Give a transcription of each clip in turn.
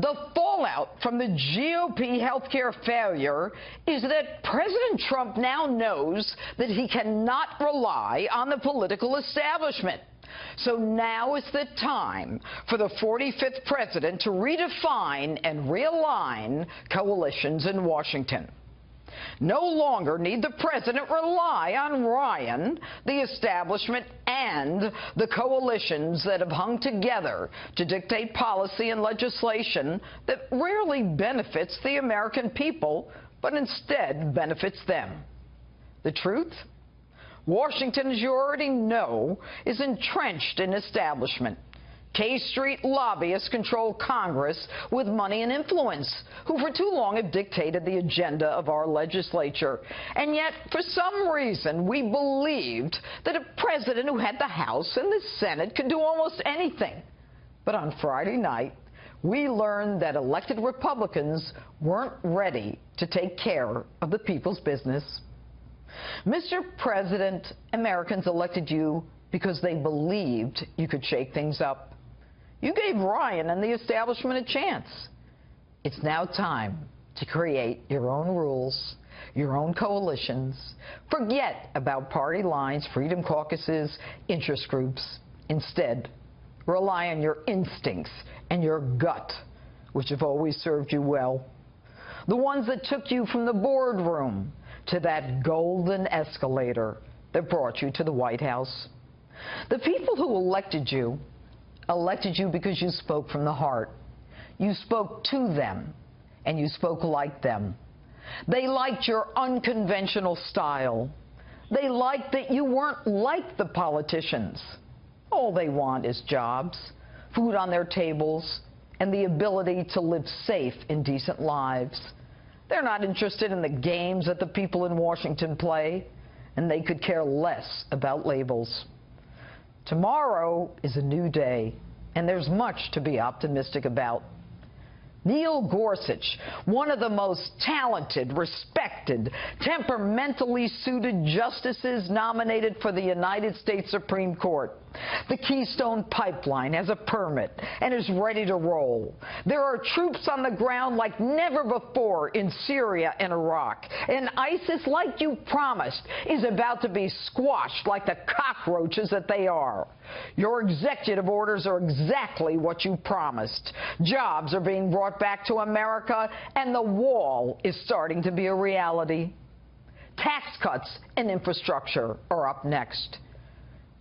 The fallout from the GOP healthcare failure is that President Trump now knows that he cannot rely on the political establishment. So now is the time for the 45th president to redefine and realign coalitions in Washington. No longer need the president rely on Ryan, the establishment, and the coalitions that have hung together to dictate policy and legislation that rarely benefits the American people, but instead benefits them. The truth? Washington, as you already know, is entrenched in establishment. K Street lobbyists control Congress with money and influence, who for too long have dictated the agenda of our legislature. And yet, for some reason, we believed that a president who had the House and the Senate could do almost anything. But on Friday night, we learned that elected Republicans weren't ready to take care of the people's business. Mr. President, Americans elected you because they believed you could shake things up. You gave Ryan and the establishment a chance. It's now time to create your own rules, your own coalitions. Forget about party lines, freedom caucuses, interest groups. Instead, rely on your instincts and your gut, which have always served you well. The ones that took you from the boardroom to that golden escalator that brought you to the White House. The people who elected you because you spoke from the heart. You spoke to them, and you spoke like them. They liked your unconventional style. They liked that you weren't like the politicians. All they want is jobs, food on their tables, and the ability to live safe and decent lives. They're not interested in the games that the people in Washington play, and they could care less about labels. Tomorrow is a new day, and there's much to be optimistic about. Neil Gorsuch, one of the most talented, respected, temperamentally suited justices nominated for the United States Supreme Court. The Keystone Pipeline has a permit and is ready to roll. There are troops on the ground like never before in Syria and Iraq. And ISIS, like you promised, is about to be squashed like the cockroaches that they are. Your executive orders are exactly what you promised. Jobs are being brought back to America, and the wall is starting to be a reality. Tax cuts and infrastructure are up next.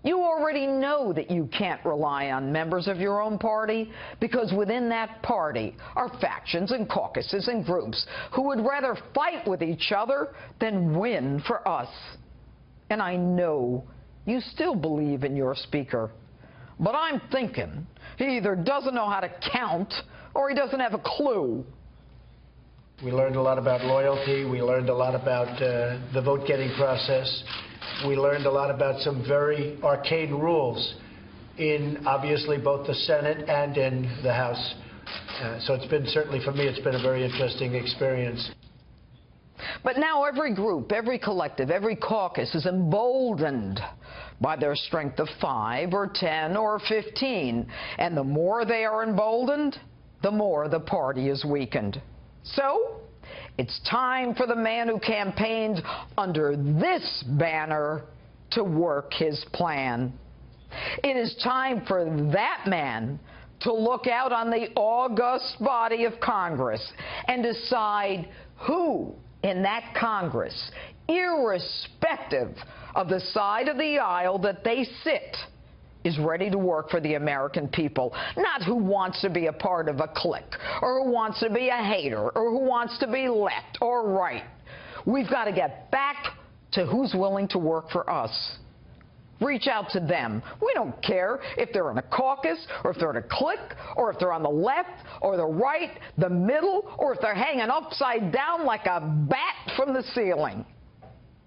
You already know that you can't rely on members of your own party, because within that party are factions and caucuses and groups who would rather fight with each other than win for us. And I know you still believe in your speaker, but I'm thinking he either doesn't know how to count or he doesn't have a clue. We learned a lot about loyalty. We learned a lot about the vote-getting process. We learned a lot about some very arcane rules in, obviously, both the Senate and in the House. So it's been, certainly for me, it's been a very interesting experience. But now every group, every collective, every caucus is emboldened by their strength of 5 or 10 or 15. And the more they are emboldened, the more the party is weakened. So it's time for the man who campaigned under this banner to work his plan. It is time for that man to look out on the august body of Congress and decide who in that Congress, irrespective of the side of the aisle that they sit, is ready to work for the American people, not who wants to be a part of a clique, or who wants to be a hater, or who wants to be left or right. We've got to get back to who's willing to work for us. Reach out to them. We don't care if they're in a caucus, or if they're in a clique, or if they're on the left, or the right, the middle, or if they're hanging upside down like a bat from the ceiling.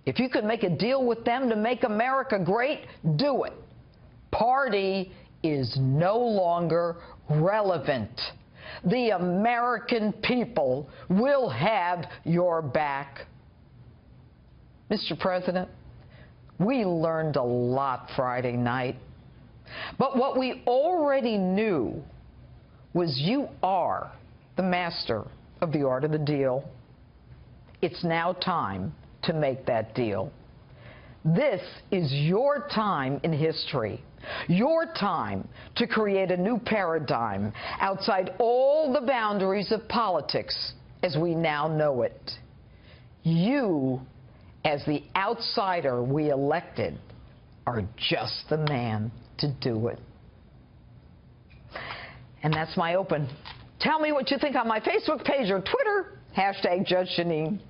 If you can make a deal with them to make America great, do it. Party is no longer relevant. The American people will have your back. Mr. President, we learned a lot Friday night. But what we already knew was you are the master of the art of the deal. It's now time to make that deal. This is your time in history, your time to create a new paradigm outside all the boundaries of politics as we now know it. You, as the outsider we elected, are just the man to do it. And that's my open. Tell me what you think on my Facebook page or Twitter, #Judge Jeanine.